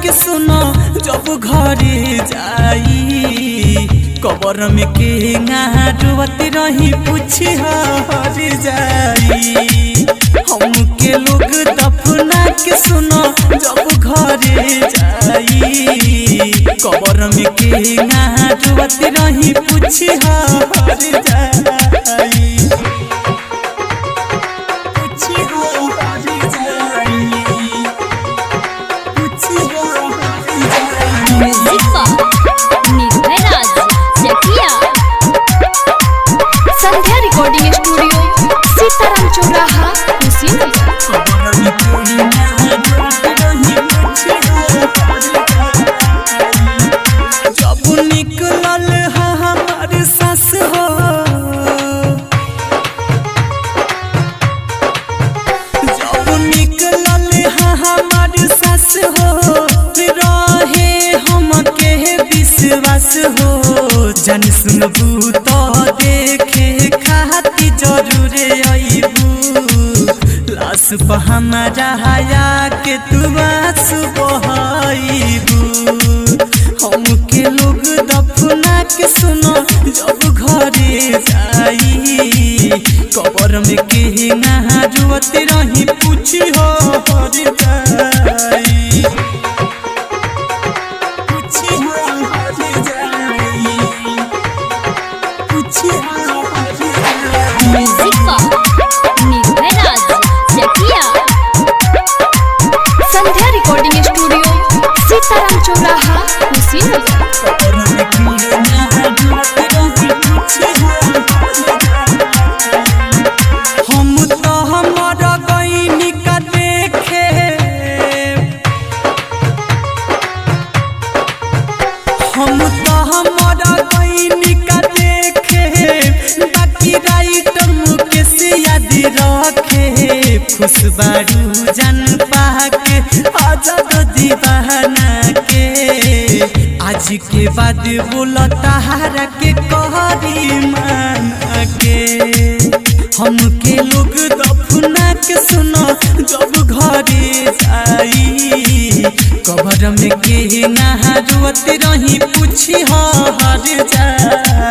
के सुनो जब घरे जाई कबर में के रोवती रही पूछी हर जाई हमके लोग दफना के सुनो जब घरे जाई कबर में के रोवती रही पूछी हर जाई संध्या रिकॉर्डिंग स्टूडियो सीताराम चौराहा जब निकलल हमार सास हो जब निकलल हमार सास हो रहे हमके विश्वास हो जन सुनबू तो देखे खाती जरूर अइबू लाश पर हमारा हया के तू आंसू बहाइबू हमके लोग दफना के सुनो जब घरे जाई कबर में के रोवती रही पूछी हो हर जाई संध्या रिकॉर्डिंग स्टूडियो सीताराम चौराहा हम तो हमारा गईनी का देखे हम तो हमारा गईनी का देखे बाकी राइटर मुकेश याद रखे खुशबारू जन पाके आजाद दीवाना के आज के बाद बोला तहारा के कहरी माना के हमके लोग दफना के सुनो जब घरे जाई कबर में के रोवती रही पूछी हर जाई।